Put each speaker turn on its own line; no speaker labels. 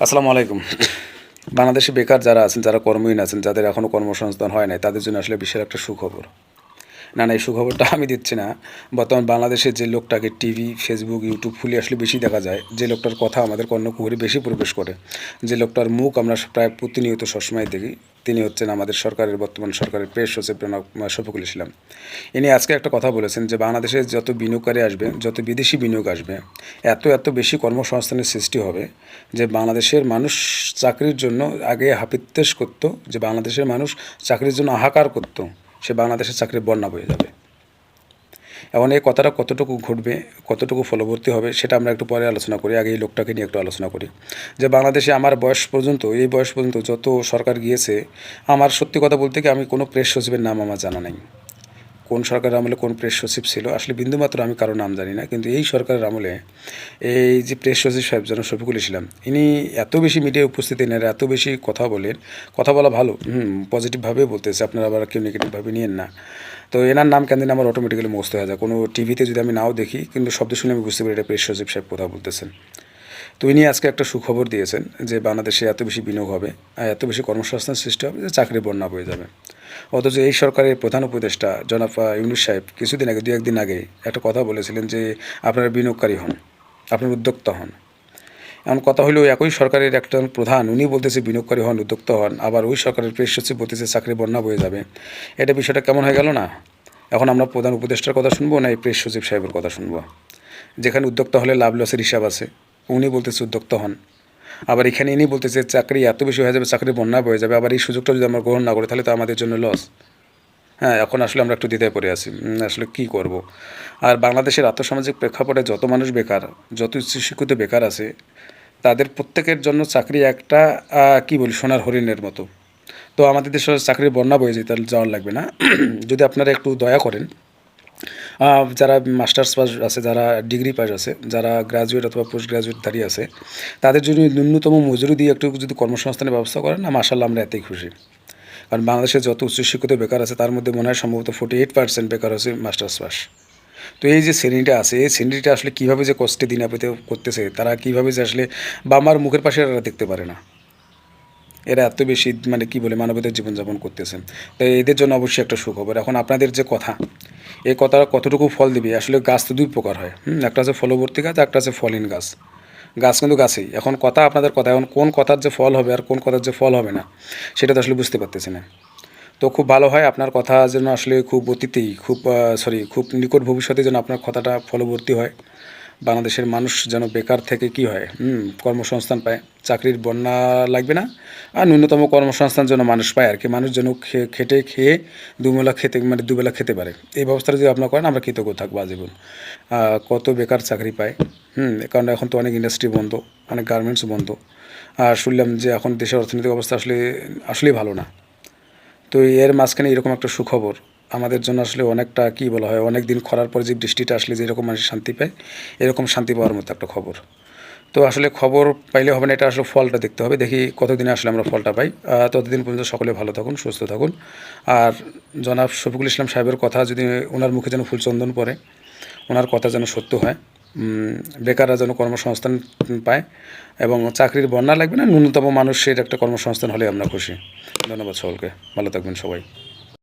আসসালামু আলাইকুম। বাংলাদেশে বেকার যারা আছেন, যারা কর্মহীন আছেন, যাদের এখনও কর্মসংস্থান হয় নাই, তাদের জন্য আসলে বিশাল একটা সুখবর। না, এই সুখবরটা আমি দিচ্ছি না। বর্তমান বাংলাদেশে যে লোকটাকে টিভি, ফেসবুক, ইউটিউব খুলে আসলে বেশি দেখা যায়, যে লোকটার কথা আমাদের কর্ণকুহরে বেশি প্রবেশ করে, যে লোকটার মুখ আমরা প্রায় প্রতিনিয়ত সবসময় দেখি, তিনি হচ্ছেন আমাদের সরকারের বর্তমান সরকারের প্রেস সচিব শফিকুল ইসলাম। ইনি আজকে একটা কথা বলেছেন যে বাংলাদেশে যত বিনিয়োগকারী আসবে, যত বিদেশি বিনিয়োগ আসবে, এত বেশি কর্মসংস্থানের সৃষ্টি হবে যে বাংলাদেশের মানুষ চাকরির জন্য আগে হাপিত্তেশ করতো, যে বাংলাদেশের মানুষ চাকরির জন্য হাহাকার করতো, সে বাংলাদেশের চাকরির বন্যা বয়ে যাবে। এখন এই কথাটা কতটুকু ঘটবে, কতটুকু ফলবর্তী হবে, সেটা আমরা একটু পরে আলোচনা করি। আগে এই লোকটাকে নিয়ে একটু আলোচনা করি। যে বাংলাদেশে আমার বয়স পর্যন্ত, এই বয়স পর্যন্ত যত সরকার গিয়েছে, আমার সত্যি কথা বলতে কি আমি কোনো প্রেস সচিবের নাম আমার জানা নেই। কোন সরকারের আমলে কোন প্রেস সচিব ছিল আসলে বিন্দুমাত্র আমি কারো নাম জানি না। কিন্তু এই সরকারের আমলে এই যে প্রেস সচিব সাহেব যেন শফিকুল ইসলাম, ইনি এত বেশি মিডিয়ায় উপস্থিত, এনার এত বেশি কথা বলেন। কথা বলা ভালো, পজিটিভভাবে বলতেছে, আপনারা আবার কেউ নেগেটিভভাবে নিয়েন না। তো এনার নাম কেন দিন আমার অটোমেটিক্যালি মুখস্থ হয়ে যায়। কোনো টিভিতে যদি আমি নাও দেখি, কিন্তু শব্দ শুনে আমি বুঝতে পারি এটা প্রেস সচিব সাহেব কথা বলতেছেন। তো ইনি আজকে একটা সুখবর দিয়েছেন যে বাংলাদেশে এত বেশি বিনিয়োগ হবে আর এত বেশি কর্মসংস্থান সৃষ্টি হবে যে চাকরির বন্যা বয়ে যাবে। অথচ এই সরকারের প্রধান উপদেষ্টা জনাব ইউনূস সাহেব কিছুদিন আগে, 2-1 দিন আগে একটা কথা বলেছিলেন যে আপনারা বিনিয়োগকারী হন, আপনারা উদ্যোক্তা হন। এমন কথা হলেও একই সরকারের একটা প্রধান, উনি বলতেছে বিনিয়োগকারী হন, উদ্যোক্তা হন, আবার ওই সরকারের প্রেস সচিব বলতেছে চাকরির বন্যা বয়ে যাবে। এটা বিষয়টা কেমন হয়ে গেল না? এখন আমরা প্রধান উপদেষ্টার কথা শুনবো না এই প্রেস সচিব সাহেবের কথা শুনবো? যেখানে উদ্যোক্তা হলে লাভ লসের হিসাব আছে, উনি বলতেছে উদ্যোক্তা হন। আবার এখানে ইনি বলতেছে চাকরি এত বেশি হয়ে যাবে, চাকরির বন্যা বয়ে যাবে। আবার এই সুযোগটা যদি আমরা গ্রহণ না করি তাহলে তো আমাদের জন্য লস। হ্যাঁ, এখন আসলে আমরা একটু দ্বিধায় পড়ে আছি, আসলে কী করব। আর বাংলাদেশের আর্থসামাজিক প্রেক্ষাপটে যত মানুষ বেকার, যত উচ্চশিক্ষিত বেকার আছে, তাদের প্রত্যেকের জন্য চাকরি একটা কী বলি, সোনার হরিণের মতো। তো আমাদের দেশে চাকরির বন্যা বয়ে যেতে যাওয়ার লাগবে না। যদি আপনারা একটু দয়া করেন, যারা মাস্টার্স পাস আছে, যারা ডিগ্রি পাস আছে, যারা গ্রাজুয়েট অথবা পোস্ট গ্রাজুয়েট ধারী আছে, তাদের জন্য ন্যূনতম মজুরি দিয়ে একটু যদি কর্মসংস্থানের ব্যবস্থা করেন না, মাশাআল্লাহ আমরা এতেই খুশি। কারণ বাংলাদেশে যত উচ্চশিক্ষিত বেকার আছে তার মধ্যে মনে হয় সম্ভবত 48% বেকার হচ্ছে মাস্টার্স পাস। তো এই যে শ্রেণীটা আছে, এই শ্রেণীটা আসলে কীভাবে যে কষ্টে দিনাপিত করতেছে, তারা কীভাবে যে আসলে বা আমার মুখের পাশে এরা দেখতে পারে না। এরা এত বেশি মানে কী বলে মানবতার জীবনযাপন করতেছেন। তাই এদের জন্য অবশ্যই একটা সুখবর। এখন আপনাদের যে কথা, এই কথা কতটুকু ফল দিবে, আসলে গাছ তো দুই প্রকার হয়। একটা আছে ফলবর্তী গাছ, একটা আছে ফলহীন গাছ। গাছ কিন্তু গাছেই। এখন কথা আপনাদের কথা, এখন কোন কথার যে ফল হবে আর কোন কথার যে ফল হবে না, সেটা তো আসলে বুঝতে পারতেছি না। তো খুব ভালো হয় আপনার কথা যেন আসলে খুব অতীতেই, খুব নিকট ভবিষ্যতে যেন আপনার কথাটা ফলবর্তী হয়। বাংলাদেশের মানুষ যেন বেকার থেকে কি হয়, কর্মসংস্থান পায়, চাকরির বন্যা লাগবে না। আর ন্যূনতম কর্মসংস্থান যেন মানুষ পায় আর কি, মানুষ যেন খেটে খেয়ে দুবেলা খেতে পারে। এই ব্যবস্থাটা যদি আপনারা করেন আমরা কৃতজ্ঞ থাকবো আজীবন। কত বেকার চাকরি পায়, কারণ এখন তো অনেক ইন্ডাস্ট্রি বন্ধ, অনেক গার্মেন্টস বন্ধ। আর শুনলাম যে এখন দেশের অর্থনৈতিক অবস্থা আসলেই ভালো না। তো এর মাঝখানে এরকম একটা সুখবর আমাদের জন্য আসলে অনেকটা কী বলা হয়, অনেক দিন খরার পরে যে বৃষ্টিটা আসলে যেরকম মানুষ শান্তি পায়, এরকম শান্তি পাওয়ার মতো একটা খবর। তো আসলে খবর পাইলে হবে না, এটা আসলে ফলটা দেখতে হবে। দেখি কতদিনে আসলে আমরা ফলটা পাই। ততদিন পর্যন্ত সকলে ভালো থাকুন, সুস্থ থাকুন। আর জনাব শফিকুল ইসলাম সাহেবের কথা যদি ওনার মুখে যেন ফুলচন্দন পড়ে, ওনার কথা যেন সত্য হয়, বেকাররা যেন কর্মসংস্থান পায় এবং চাকরির বন্যা লাগবে না, ন্যূনতম মানুষের একটা কর্মসংস্থান হলে আমরা খুশি। ধন্যবাদ সকলকে, ভালো থাকবেন সবাই।